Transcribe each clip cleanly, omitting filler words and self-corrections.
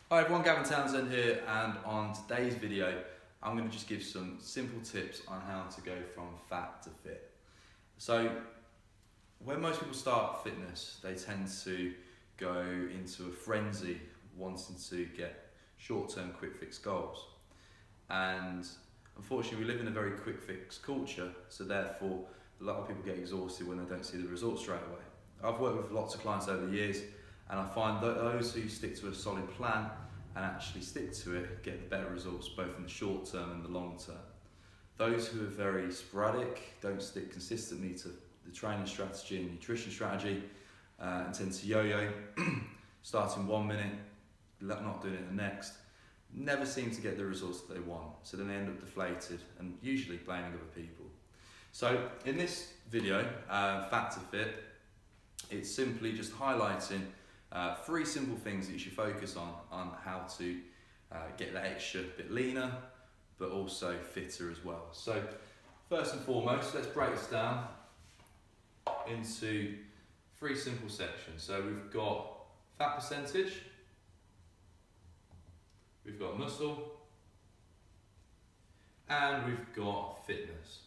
Hi everyone, Gavin Townsend here, and on today's video I'm going to just give some simple tips on how to go from fat to fit. So when most people start fitness, they tend to go into a frenzy wanting to get short-term quick fix goals, and unfortunately we live in a very quick fix culture, so therefore a lot of people get exhausted when they don't see the results straight away. I've worked with lots of clients over the years, and I find that those who stick to a solid plan and actually stick to it get the better results both in the short term and the long term. Those who are very sporadic, don't stick consistently to the training strategy and nutrition strategy, and tend to yo-yo, starting 1 minute, not doing it the next, never seem to get the results that they want. So then they end up deflated and usually blaming other people. So in this video, Fat to Fit, it's simply just highlighting 3 simple things that you should focus on how to get that extra bit leaner, but also fitter as well. So first and foremost, let's break this down into 3 simple sections. So we've got fat percentage, we've got muscle, and we've got fitness.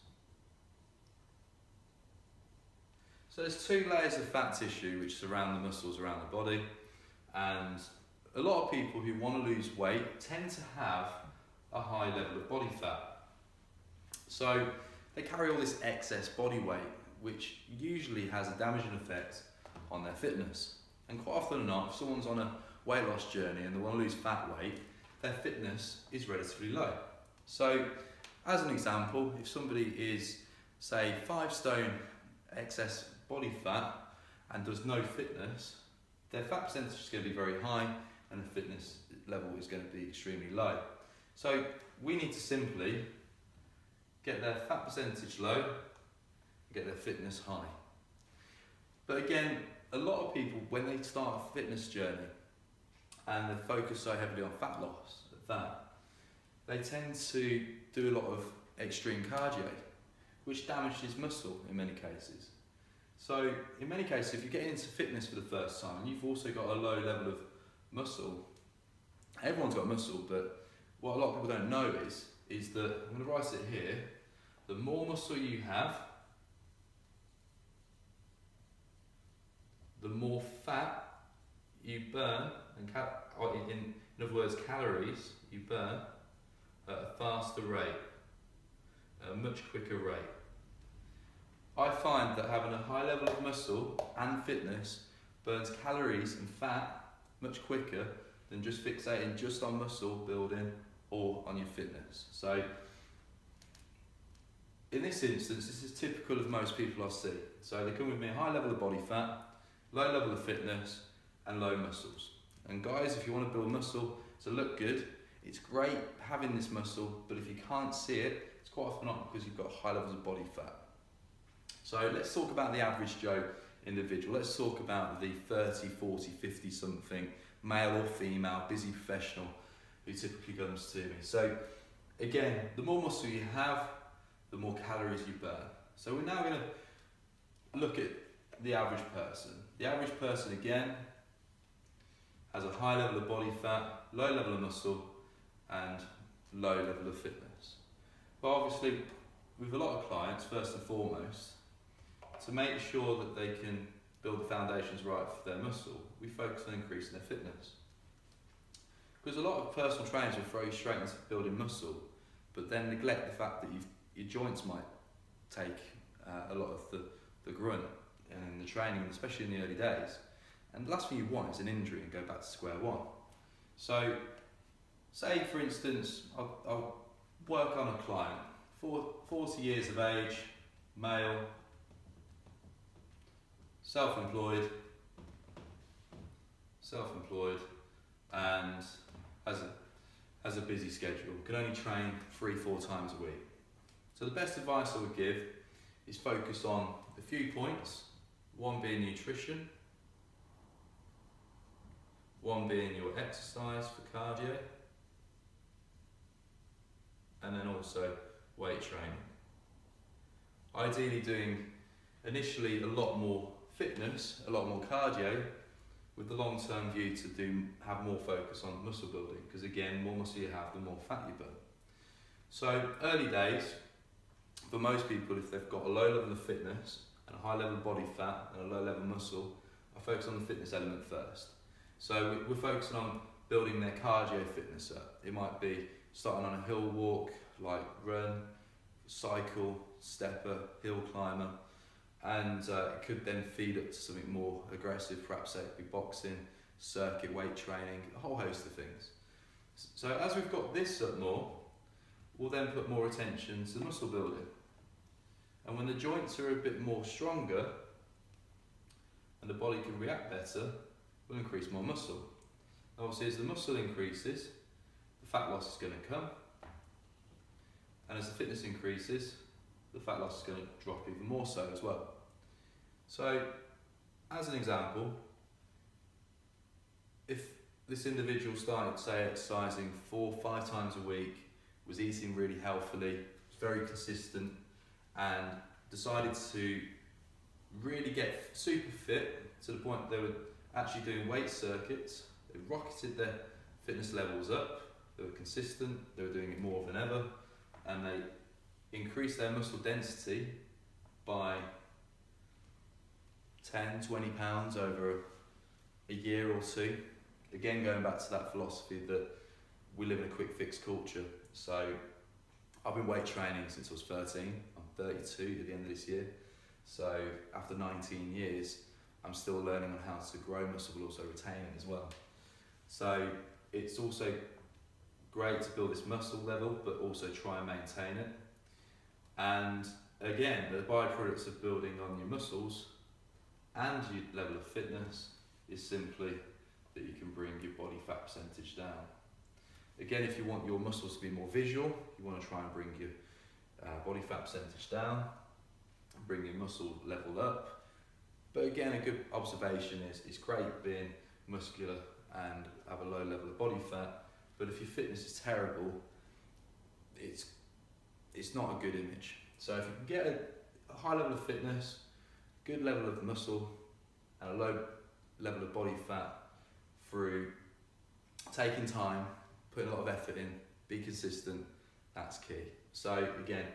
So there's 2 layers of fat tissue which surround the muscles around the body, and a lot of people who want to lose weight tend to have a high level of body fat. So they carry all this excess body weight, which usually has a damaging effect on their fitness. And quite often enough, if someone's on a weight loss journey and they want to lose fat weight, their fitness is relatively low. So as an example, if somebody is, say, 5 stone excess body fat and does no fitness, their fat percentage is going to be very high and the fitness level is going to be extremely low. So we need to simply get their fat percentage low and get their fitness high. But again, a lot of people, when they start a fitness journey and they focus so heavily on fat loss, they tend to do a lot of extreme cardio, which damages muscle in many cases. So in many cases, if you're getting into fitness for the first time and you've also got a low level of muscle, everyone's got muscle, but what a lot of people don't know is that, I'm going to write it here, the more muscle you have, the more fat you burn, and in other words, calories you burn at a faster rate, at a much quicker rate. I find that having a high level of muscle and fitness burns calories and fat much quicker than just fixating just on muscle building or on your fitness. So in this instance, this is typical of most people I see. So they come with me a high level of body fat, low level of fitness, and low muscles. And guys, if you want to build muscle to look good, it's great having this muscle, but if you can't see it, it's quite often not because you've got high levels of body fat. So let's talk about the average Joe individual. Let's talk about the 30, 40, 50 something, male or female, busy professional who typically comes to me. So again, the more muscle you have, the more calories you burn. So we're now going to look at the average person. The average person, again, has a high level of body fat, low level of muscle, and low level of fitness. But obviously, with a lot of clients, first and foremost, to make sure that they can build the foundations right for their muscle, we focus on increasing their fitness. Because a lot of personal trainers will throw you straight into building muscle, but then neglect the fact that your joints might take a lot of the grunt and the training, especially in the early days. And the last thing you want is an injury and go back to square one. So, say for instance, I'll work on a client, 40 years of age, male, self-employed, and has a busy schedule, can only train 3-4 times a week. So the best advice I would give is focus on a few points, one being nutrition, one being your exercise for cardio, and then also weight training. Ideally doing initially a lot more fitness, a lot more cardio, with the long-term view to have more focus on muscle building, because again, more muscle you have, the more fat you burn. So early days, for most people, if they've got a low level of fitness and a high level of body fat and a low level of muscle, I focus on the fitness element first. So we're focusing on building their cardio fitness up. It might be starting on a hill walk, like run, cycle, stepper, hill climber, and it could then feed up to something more aggressive. Perhaps it could be boxing, circuit weight training, a whole host of things. So as we've got this up more, we'll then put more attention to muscle building. And when the joints are a bit more stronger and the body can react better, we'll increase more muscle. Obviously, as the muscle increases, the fat loss is going to come. And as the fitness increases, the fat loss is going to drop even more so as well. So, as an example, if this individual started, say, exercising 4 or 5 times a week, was eating really healthily, was very consistent, and decided to really get super fit to the point they were actually doing weight circuits, they rocketed their fitness levels up, they were consistent, they were doing it more than ever, and they increased their muscle density by 10, 20 pounds over a year or two. Again, going back to that philosophy that we live in a quick fix culture. So I've been weight training since I was 13. I'm 32 at the end of this year. So after 19 years, I'm still learning on how to grow muscle but also retain it as well. So it's also great to build this muscle level but also try and maintain it. And again, the byproducts of building on your muscles and your level of fitness is simply that you can bring your body fat percentage down. Again, if you want your muscles to be more visual, you want to try and bring your body fat percentage down and bring your muscle level up. But again, a good observation is it's great being muscular and have a low level of body fat, but if your fitness is terrible, it's not a good image. So if you can get a high level of fitness, good level of muscle, and a low level of body fat through taking time, putting a lot of effort in, be consistent, that's key. So again,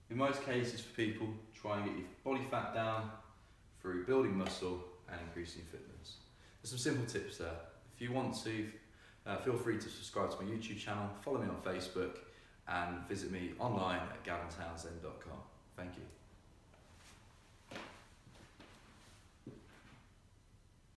in most cases for people, try and get your body fat down through building muscle and increasing fitness. There's some simple tips there. If you want to, feel free to subscribe to my YouTube channel, follow me on Facebook, and visit me online at gavintownsend.com. Thank you.